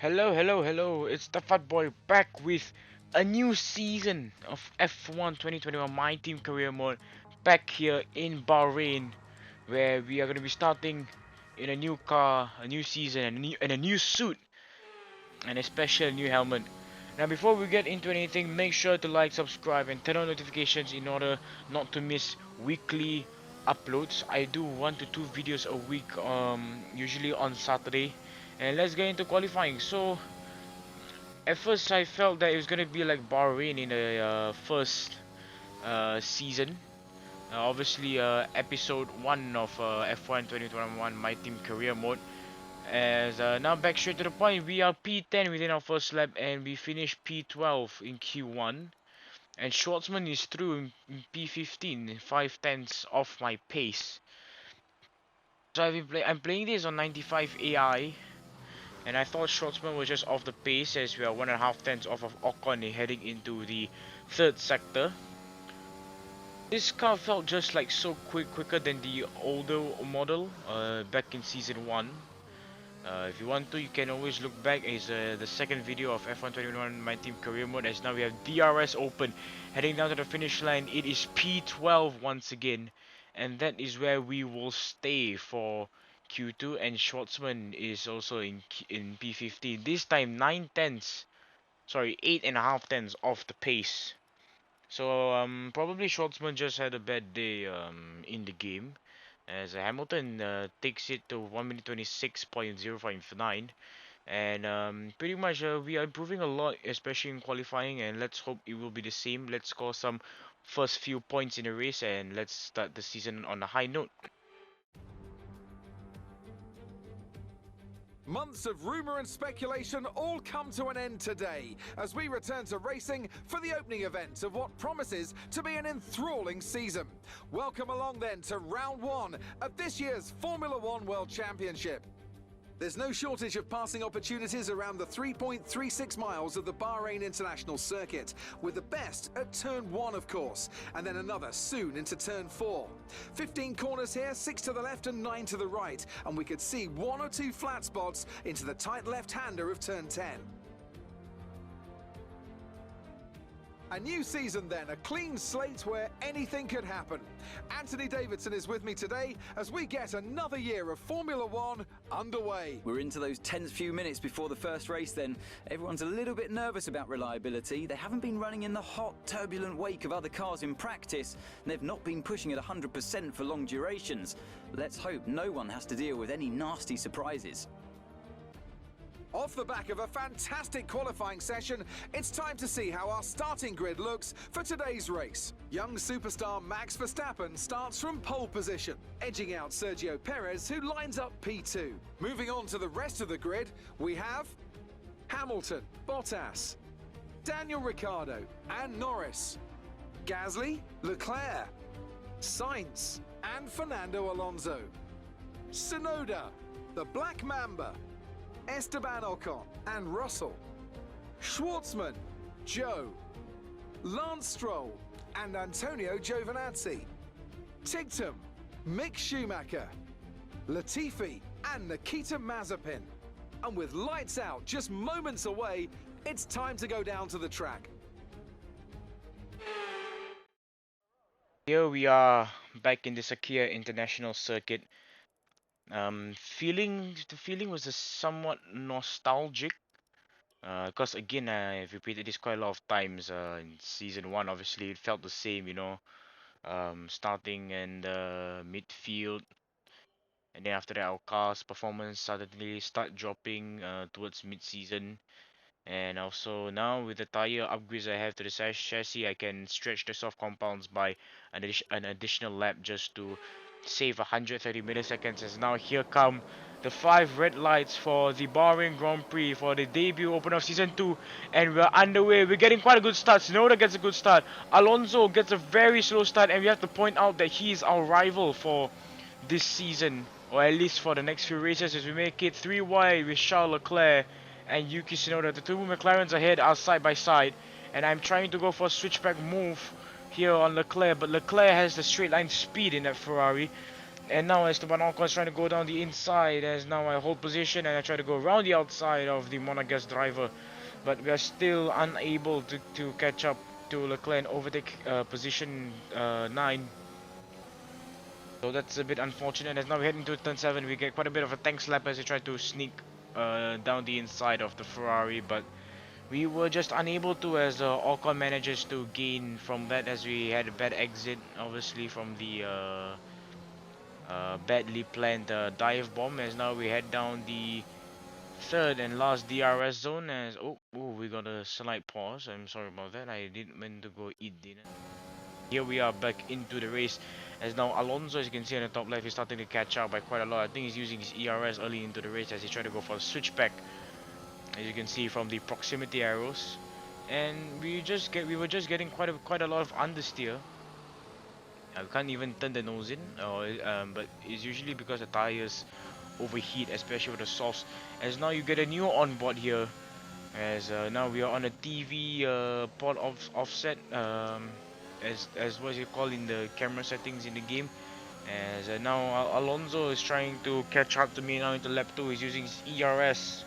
Hello, hello, hello. It's the Fat Boy back with a new season of F1 2021 My Team Career Mode back here in Bahrain, where we are going to be starting in a new car, a new season, and a new suit, and a special new helmet. Now, before we get into anything, make sure to like, subscribe, and turn on notifications in order not to miss weekly uploads. I do 1 to 2 videos a week, usually on Saturday. And let's get into qualifying. So, at first I felt that it was gonna be like Bahrain in the first season. Obviously, episode 1 of F1 2021 My Team Career Mode. As now back straight to the point, we are P10 within our first lap and we finished P12 in Q1. And Schwartzman is through in P15, 5 tenths off my pace. So I'm playing this on 95 AI. And I thought Schwartzman was just off the pace as we are 1.5 tenths off of Ocon heading into the third sector. This car felt just like so quicker than the older model back in season 1. If you want to, you can always look back as the second video of F1 21 My Team Career Mode, as now we have DRS open heading down to the finish line. It is P12 once again, and that is where we will stay for Q2, and Schwartzman is also in P15. This time 8.5 tenths off the pace. So probably Schwartzman just had a bad day in the game, as Hamilton takes it to 1 minute 26.059, and pretty much we are improving a lot, especially in qualifying, and let's hope it will be the same. Let's score some first few points in the race and let's start the season on a high note. Months of rumour and speculation all come to an end today as we return to racing for the opening event of what promises to be an enthralling season. Welcome along then to round 1 of this year's Formula One World Championship. There's no shortage of passing opportunities around the 3.36 miles of the Bahrain International Circuit, with the best at turn 1 of course, and then another soon into turn 4. 15 corners here, 6 to the left and 9 to the right, and we could see 1 or 2 flat spots into the tight left-hander of turn 10. A new season then, a clean slate where anything could happen. Anthony Davidson is with me today as we get another year of Formula One underway. We're into those tense few minutes before the first race then. Everyone's a little bit nervous about reliability. They haven't been running in the hot, turbulent wake of other cars in practice, and they've not been pushing at 100% for long durations. Let's hope no one has to deal with any nasty surprises. Off the back of a fantastic qualifying session, it's time to see how our starting grid looks for today's race. Young superstar Max Verstappen starts from pole position, edging out Sergio Perez, who lines up P2. Moving on to the rest of the grid, we have Hamilton, Bottas, Daniel Ricciardo and Norris, Gasly, Leclerc, Sainz and Fernando Alonso, Tsunoda, the Black Mamba, Esteban Ocon and Russell, Schwartzman, Joe, Lance Stroll and Antonio Giovinazzi, Tigtum, Mick Schumacher, Latifi and Nikita Mazepin. And with lights out just moments away, it's time to go down to the track. Here we are back in the Sakir International Circuit. The feeling was a somewhat nostalgic, because again I've repeated this quite a lot of times. In season 1 obviously it felt the same, starting in the midfield, and then after that our car's performance suddenly start dropping towards mid-season. And also now with the tire upgrades I have to the chassis, I can stretch the soft compounds by an additional lap just to save 130 milliseconds. As now here come the 5 red lights for the Bahrain Grand Prix for the debut open of season 2, and we're underway. We're getting quite a good start. Tsunoda gets a good start. Alonso gets a very slow start, and we have to point out that he is our rival for this season, or at least for the next few races, as we make it 3 wide with Charles Leclerc and Yuki Tsunoda. The two McLarens ahead are side by side, and I'm trying to go for a switchback move here on Leclerc, but Leclerc has the straight line speed in that Ferrari. And now Esteban Ocon is trying to go down the inside, as now I hold position and I try to go around the outside of the Monegasque driver, but we are still unable to catch up to Leclerc and overtake position 9. So that's a bit unfortunate, as now we head into turn 7. We get quite a bit of a tank slap as we try to sneak down the inside of the Ferrari, but we were just unable to, as Ocon manages to gain from that, as we had a bad exit obviously from the badly planned dive bomb, as now we head down the third and last DRS zone. As we got a slight pause, I'm sorry about that, I didn't mean to go eat dinner. Here we are back into the race, as now Alonso, as you can see on the top left, is starting to catch up by quite a lot. I think he's using his ERS early into the race as he tried to go for a switchback, as you can see from the proximity arrows. And we were just getting quite a lot of understeer. I can't even turn the nose in, but it's usually because the tires overheat, especially with the softs. As now you get a new onboard here, as now we are on a TV port offset, as what you call in the camera settings in the game. As now Alonso is trying to catch up to me now into lap 2. He's using his ERS.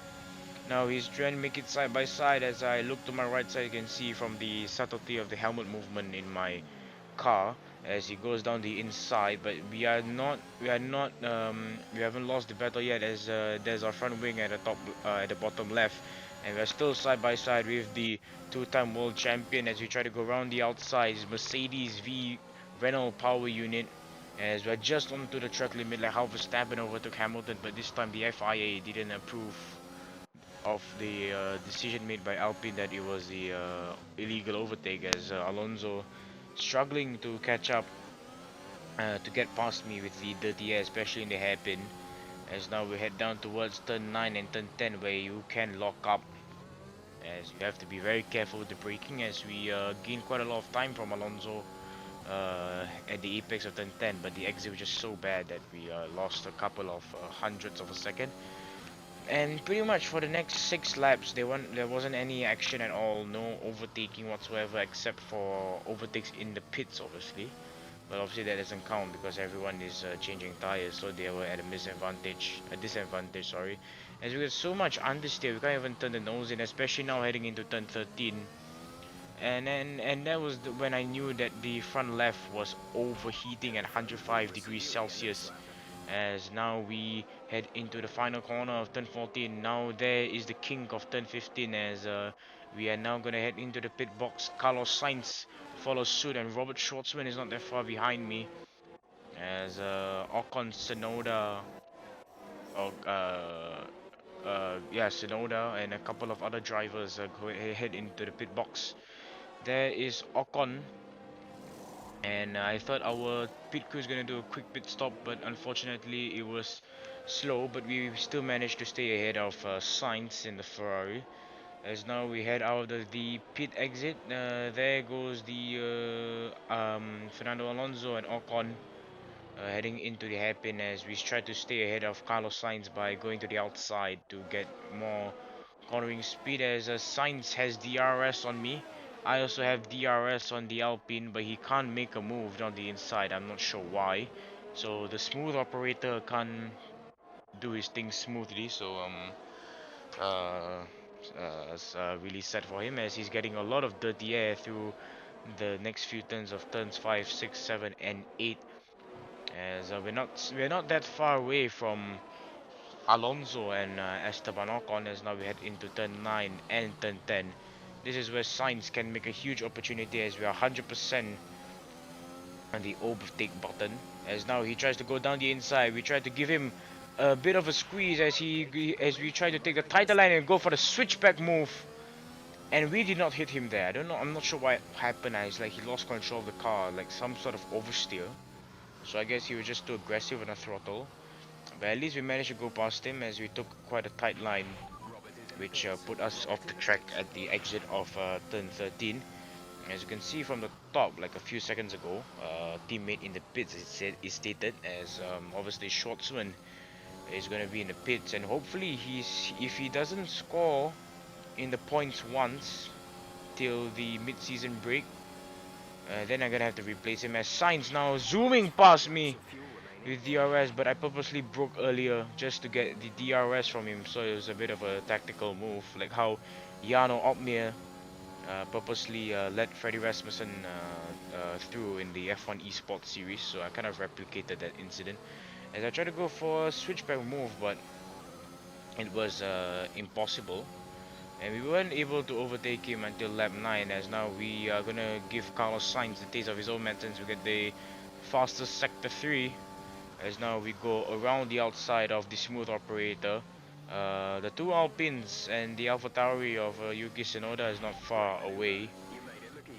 Now he's trying to make it side by side. As I look to my right side, you can see from the subtlety of the helmet movement in my car as he goes down the inside, but we haven't lost the battle yet, as there's our front wing at the top at the bottom left, and we're still side by side with the two-time world champion as we try to go around the outside. Mercedes v Renault power unit, as we're just onto the track limit, like how Verstappen overtook Hamilton, but this time the FIA didn't approve of the decision made by Alpine that it was the illegal overtake, as Alonso struggling to catch up to get past me with the dirty air, especially in the hairpin. As now we head down towards turn 9 and turn 10, where you can lock up, as you have to be very careful with the braking, as we gain quite a lot of time from Alonso at the apex of turn 10, but the exit was just so bad that we lost a couple of hundredths of a second. And pretty much for the next 6 laps, there wasn't any action at all, no overtaking whatsoever, except for overtakes in the pits, obviously. But obviously that doesn't count because everyone is changing tires, so they were at a disadvantage, sorry. As we got so much understeer, we can't even turn the nose in, especially now heading into turn 13. And that was when I knew that the front left was overheating at 105 degrees Celsius. As now we head into the final corner of turn 14. Now there is the king of turn 15, as we are now gonna head into the pit box. Carlos Sainz follows suit, and Robert Schwartzman is not that far behind me, as Ocon, Sonoda, Sonoda and a couple of other drivers head into the pit box. There is Ocon, and I thought our pit crew is gonna do a quick pit stop, but unfortunately it was slow, but we still managed to stay ahead of Sainz in the Ferrari. As now we head out of the pit exit, there goes the Fernando Alonso and Ocon heading into the hairpin, as we try to stay ahead of Carlos Sainz by going to the outside to get more cornering speed, as Sainz has DRS on me. I also have DRS on the Alpine, but he can't make a move down the inside. I'm not sure why. So the smooth operator can't do his thing smoothly. So it's really sad for him, as he's getting a lot of dirty air through the next few turns of turns 5, 6, 7, and 8. As we're not that far away from Alonso and Esteban Ocon, as now we head into turn 9 and turn 10. This is where Sainz can make a huge opportunity, as we are 100% on the overtake button. As now he tries to go down the inside, we try to give him a bit of a squeeze as we try to take the tighter line and go for the switchback move, and we did not hit him there. I don't know, I'm not sure what happened. It's like he lost control of the car, like some sort of oversteer. So I guess he was just too aggressive on the throttle. But at least we managed to go past him, as we took quite a tight line, which put us off the track at the exit of turn 13. As you can see from the top, like a few seconds ago, teammate in the pits is stated, as obviously Schwartzman is going to be in the pits, and hopefully if he doesn't score in the points once till the mid-season break, then I'm gonna have to replace him, as Sainz now zooming past me, with DRS, but I purposely broke earlier just to get the DRS from him, so it was a bit of a tactical move, like how Jano Opmeer purposely let Freddie Rasmussen through in the F1 Esports series, so I kind of replicated that incident as I tried to go for a switchback move, but it was impossible, and we weren't able to overtake him until lap 9, as now we are gonna give Carlos Sainz the taste of his own medicine. We get the fastest sector 3, as now we go around the outside of the smooth operator. The two Alpines and the AlphaTauri of Yuki Tsunoda is not far away,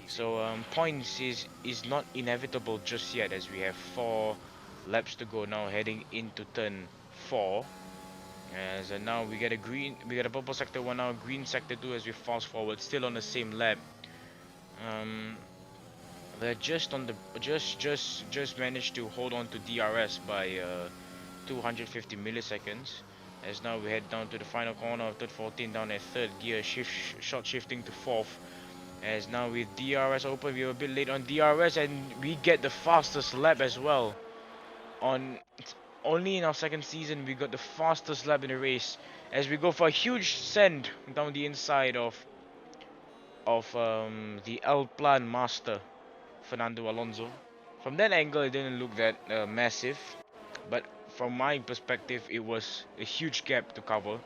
so points is not inevitable just yet, as we have 4 laps to go now, heading into turn 4. As now we get a purple sector 1 now, green sector 2 as we fast forward, still on the same lap. They're just on the just managed to hold on to DRS by 250 milliseconds. As now we head down to the final corner of third 14, down at third gear, short shifting to fourth. As now with DRS open, we were a bit late on DRS, and we get the fastest lap as well. Only in our second season we got the fastest lap in the race, as we go for a huge send down the inside of the El Plan master, Fernando Alonso. From that angle, it didn't look that massive, but from my perspective, it was a huge gap to cover,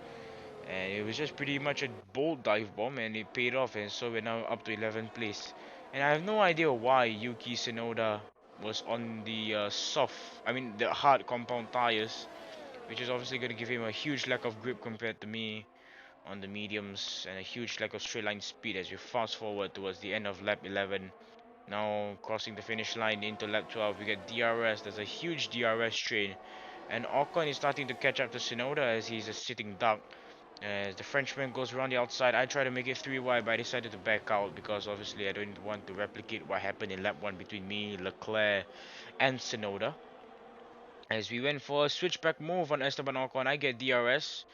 and it was just pretty much a bold dive bomb, and it paid off. And so we're now up to 11th place. And I have no idea why Yuki Tsunoda was on the the hard compound tires, which is obviously going to give him a huge lack of grip compared to me on the mediums, and a huge lack of straight line speed as we fast forward towards the end of lap 11. Now crossing the finish line into lap 12, we get DRS. There's a huge DRS train, and Ocon is starting to catch up to Tsunoda as he's a sitting duck. As the Frenchman goes around the outside, I try to make it 3 wide, but I decided to back out because obviously I don't want to replicate what happened in lap 1 between me, Leclerc, and Tsunoda. As we went for a switchback move on Esteban Ocon, I get DRS.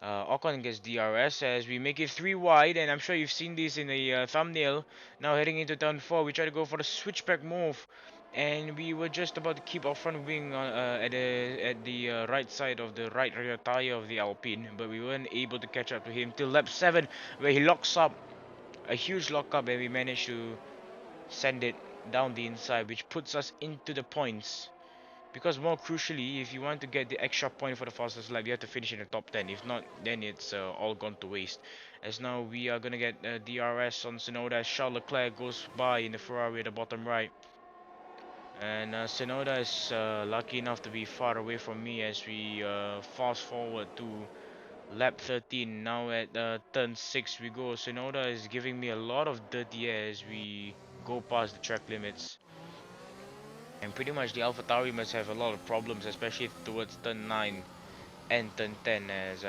Ocon gets DRS as we make it 3 wide, and I'm sure you've seen this in the thumbnail. Now heading into turn 4, we try to go for the switchback move, and we were just about to keep our front wing at the right side of the right rear tire of the Alpine, but we weren't able to catch up to him till lap 7, where he locks up, a huge lockup, and we managed to send it down the inside, which puts us into the points. Because more crucially, if you want to get the extra point for the fastest lap, you have to finish in the top 10. If not, then it's all gone to waste. As now we are gonna get DRS on Tsunoda as Charles Leclerc goes by in the Ferrari at the bottom right. And Tsunoda is lucky enough to be far away from me as we fast forward to lap 13. Now at turn 6 we go. Tsunoda is giving me a lot of dirty air as we go past the track limits. And pretty much the AlphaTauri must have a lot of problems, especially towards turn 9 and turn 10, as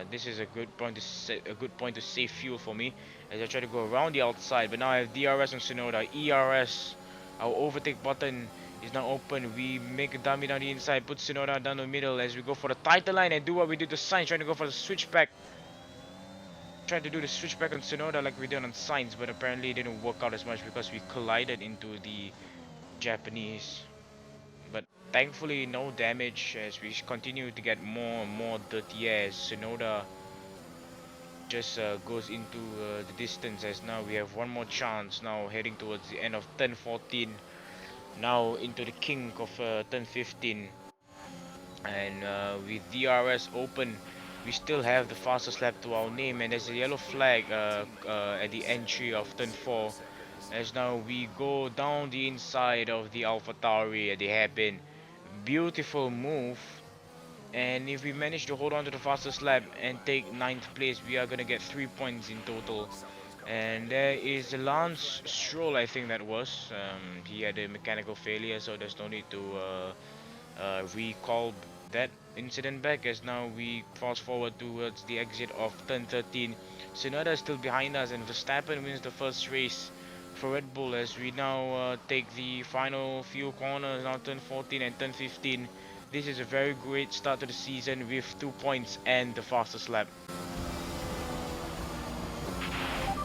this is a good point to save fuel for me as I try to go around the outside. But now I have DRS on Tsunoda, ERS, our overtake button is now open. We make a dummy down the inside, put Tsunoda down the middle as we go for the title line and do what we did to Sainz, trying to go for the switchback. Tried to do the switchback on Tsunoda like we did on Sainz, but apparently it didn't work out as much because we collided into the Japanese. But thankfully no damage as we continue to get more and more dirty air as Tsunoda just goes into the distance, as now we have one more chance now heading towards the end of turn 14, now into the kink of turn 15, and with DRS open we still have the fastest lap to our name, and there's a yellow flag at the entry of turn 4 as now we go down the inside of the AlphaTauri at the hairpin. Beautiful move, and if we manage to hold on to the fastest lap and take 9th place, we are gonna get 3 points in total. And there is Lance Stroll, I think that was. He had a mechanical failure, so there's no need to recall that incident back, as now we fast forward towards the exit of turn 13. Tsunoda is still behind us, and Verstappen wins the first race for Red Bull as we now take the final few corners, now turn 14 and turn 15. This is a very great start to the season with 2 points and the fastest lap.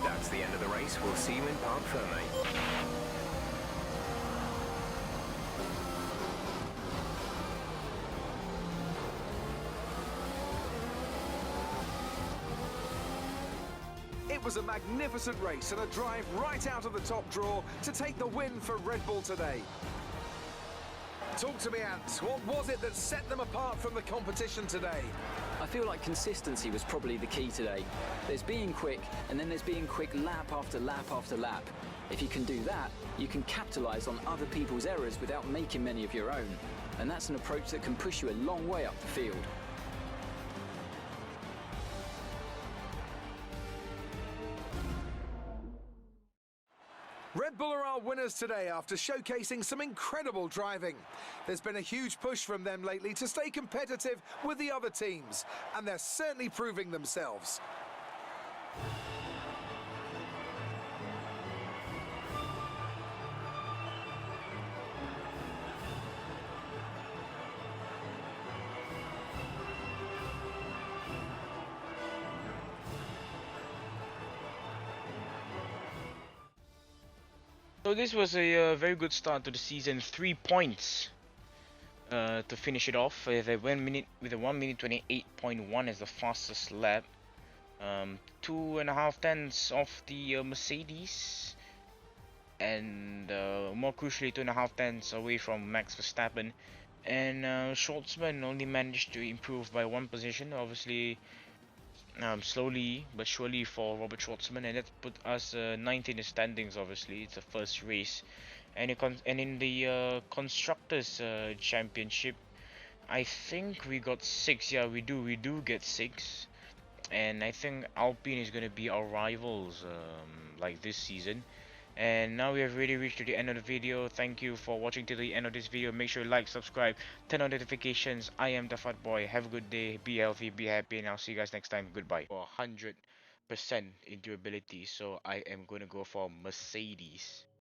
That's the end of the race. We'll see you in Parc Ferme. It was a magnificent race and a drive right out of the top draw to take the win for Red Bull today. Talk to me, Ant. What was it that set them apart from the competition today? I feel like consistency was probably the key today. There's being quick, and then there's being quick lap after lap after lap. If you can do that, you can capitalise on other people's errors without making many of your own. And that's an approach that can push you a long way up the field. Red Bull are our winners today after showcasing some incredible driving. There's been a huge push from them lately to stay competitive with the other teams, and they're certainly proving themselves. So this was a very good start to the season. 3 points to finish it off with a 1 minute 28.1 as the fastest lap. 2.5 tenths off the Mercedes, and more crucially 2.5 tenths away from Max Verstappen. And Schwartzman only managed to improve by 1 position, obviously. Slowly but surely for Robert Schwartzman, and that put us 19th in the standings. Obviously, it's the first race, and in the constructors championship, I think we got 6. Yeah, we do get 6, and I think Alpine is gonna be our rivals like this season. And now we have really reached to the end of the video. Thank you for watching to the end of this video. Make sure you like, subscribe, turn on notifications. I am the Fat Boy. Have a good day. Be healthy, be happy, and I'll see you guys next time. Goodbye. For 100% in durability, so I am going to go for Mercedes.